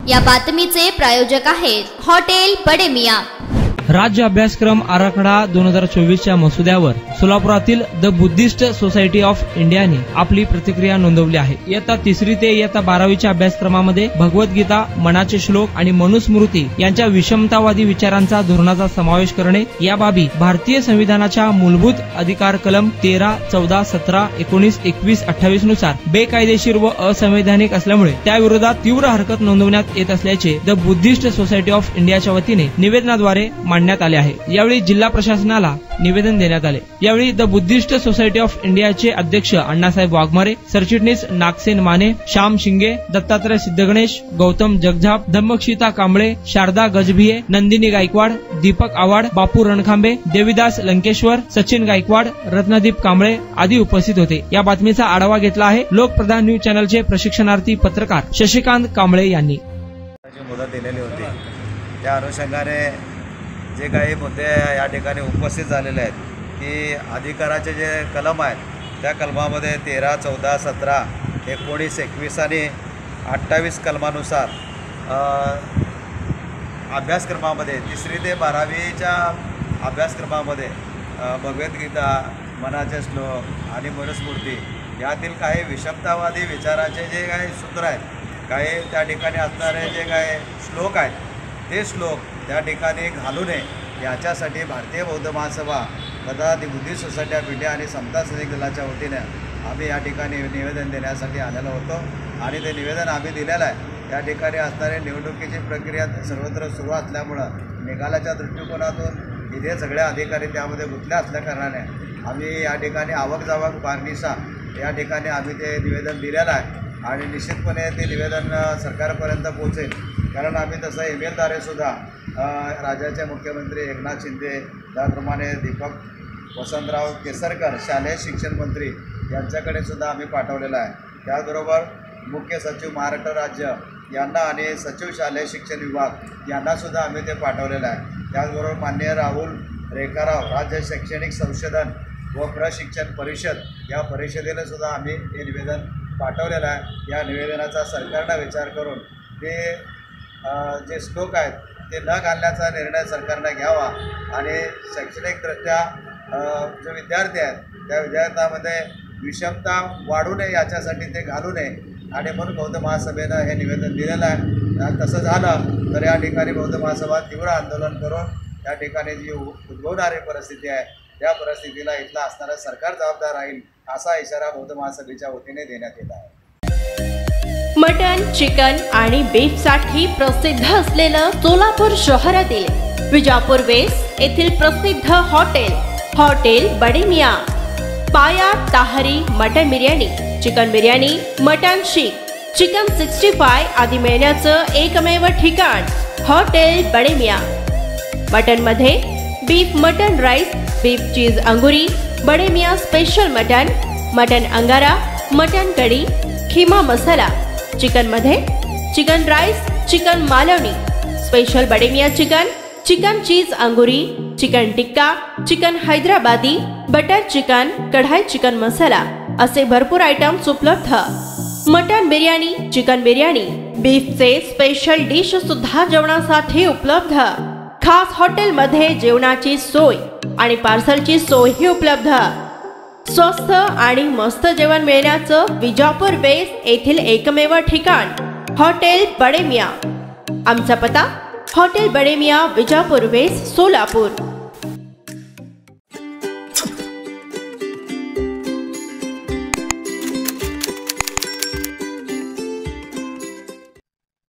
या बातमीचे प्रायोजक आहेत हॉटेल बडे मियां। राज्य अभ्यासक्रम आराखडा 2024च्या मसुद्यावर सोलापुरातील द बुद्धिस्ट सोसायटी ऑफ इंडियाने आपली प्रतिक्रिया नोंदवली आहे। इयत्ता 3री ते इयत्ता 12वीच्या अभ्यासक्रमामध्ये भगवद्गीता, मनाचे श्लोक आणि मनुस्मृती यांच्या विषमतावादी विचारांचा धोरणाचा समावेश करणे या बाबी भारतीय संविधानाच्या मूलभूत अधिकार कलम 13, 14, 17, 19, 21, 28 नुसार बेकायदेशीर व असंवैधानिक असल्यामुळे त्याविरोधात तीव्र हरकत नोंदवण्यात येत असल्याचे द बुद्धिस्ट सोसायटी ऑफ इंडियाच्या वतीने निवेदनाद्वारे मांडण्यात आले आहे। यावेळी जिल्हा प्रशासनाला निवेदन देण्यात आले। यावेळी द बुद्धिस्ट सोसायटी ऑफ इंडियाचे अध्यक्ष अण्णासाहेब वाघमारे, सरचिटणीस नागसेन माने, श्याम शिंगे, दत्तात्रय सिद्धगणेश, गौतम जगझाप, धम्मक्षिता कांबळे, शारदा गजभिये, नंदिनी गायकवाड, दीपक आवाड, बापू रणखांबे, देवीदास लंकेश्वर, सचिन गायकवाड, रत्नदीप कांबळे आदी उपस्थित होते। या बातमीचा आढावा घेतला आहे लोकप्रधान न्यूज चॅनलचे प्रशिक्षणार्थी पत्रकार शशिकांत कांबळे यांनी। मुदत दिलेली होती त्या अनुषंगाने जे काही मुद्दे या ठिकाणी उपस्थित झालेले आहेत की अधिकाराचे जे कलम आहेत त्या कलमामध्ये 13, 14, 17, 19, 21 आणि 28 कलमानुसार अभ्यासक्रमामध्ये 3री ते 12वीच्या अभ्यासक्रमामध्ये भगवद्गीता, मनाचे श्लोक आणि मनुस्मृती यातील काही विषमतावादी विचाराचे जे काही सूत्र आहेत, काही त्या ठिकाणी असणारे जे काही श्लोक आहेत ते श्लोक त्या ठिकाणी घालू नये याच्यासाठी भारतीय बौद्ध महासभा तथा दी बुद्धिस्ट सोसायटी ऑफ इंडिया आणि समता सैनिक दलाच्या वतीने आम्ही या ठिकाणी निवेदन देण्यासाठी आलेलो होतो आणि ते निवेदन आम्ही दिलेलं आहे। या ठिकाणी असणारी निवडणुकीची प्रक्रिया सर्वत्र सुरू असल्यामुळं निकालाच्या दृष्टिकोनातून इथे सगळे अधिकारी त्यामध्ये गुंतले असल्याकारणाने आम्ही या ठिकाणी आवक जावक पारनिशा या ठिकाणी आम्ही ते निवेदन दिलेलं आहे आणि निश्चितपणे ते निवेदन सरकारपर्यंत पोहोचेल। कारण आम्ही तसं ईमेलद्वारे सुद्धा राज्याचे मुख्यमंत्री एकनाथ शिंदे, त्याप्रमाणे दीपक वसंतराव केसरकर शालेय शिक्षण मंत्री यांच्याकडे सुद्धा आम्ही पाठवलेलं आहे। त्याचबरोबर मुख्य सचिव महाराष्ट्र राज्य यांना आणि सचिव शालेय शिक्षण विभाग यांनासुद्धा आम्ही ते पाठवलेलं आहे। त्याचबरोबर माननीय राहुल रेखाराव राज्य शैक्षणिक संशोधन व प्रशिक्षण परिषद या परिषदेला सुद्धा आम्ही हे निवेदन पाठवलेलं आहे। या निवेदनाचा सरकारनं विचार करून ते जे श्लोक आहेत ते न घालण्याचा निर्णय सरकारनं घ्यावा आणि शैक्षणिकदृष्ट्या जे विद्यार्थी आहेत त्या विद्यार्थ्यांमध्ये विषमता वाढू नये याच्यासाठी ते घालू नये आणि म्हणून बौद्ध महासभेनं हे निवेदन दिलेलं आहे। तसं झालं तर या ठिकाणी बौद्ध महासभा तीव्र आंदोलन करून या ठिकाणी जी उद्भवणारी परिस्थिती आहे त्या परिस्थितीला इथला असणारं सरकार जबाबदार राहील असा इशारा बौद्ध महासभेच्या वतीने देण्यात येत आहे। मटन, चिकन आणि बीफ साठी प्रसिद्ध असलेलं सोलापूर शहरातील विजापूर वेस्ट येथील प्रसिद्ध हॉटेल बडे मियां। पाया ताहरी mutton biryani, chicken biryani, mutton seekh, chicken 65 आदी मिळण्याचं एकमेव ठिकाण हॉटेल बडे मियां। मटन मध्ये beef mutton rice, beef cheese अंगुरी, Bade Miyan special mutton, mutton अंगारा, मटन कढी, खीमा मसाला। चिकन मध्ये chicken rice, chicken Malvani, special Bade Miyan chicken, chicken cheese अंगुरी, chicken tikka, chicken Hyderabadi, butter chicken, kadai chicken masala असे भरपूर आयटम्स उपलब्ध। मटन बिर्याणी, चिकन बिर्याणी, बीफचे स्पेशल डिश सुद्धा जेवणासाठी उपलब्ध। खास हॉटेल मध्ये जेवणाची सोय आणि पार्सलची सोयही उपलब्ध। स्वस्त आणि मस्त जेवण मिळण्याचं विजापूर वेस्ट येथील एकमेव ठिकाण हॉटेल बडे मियां। आमचा पत्ता हॉटेल बडे मियां, विजापूर वेस्ट, सोलापूर।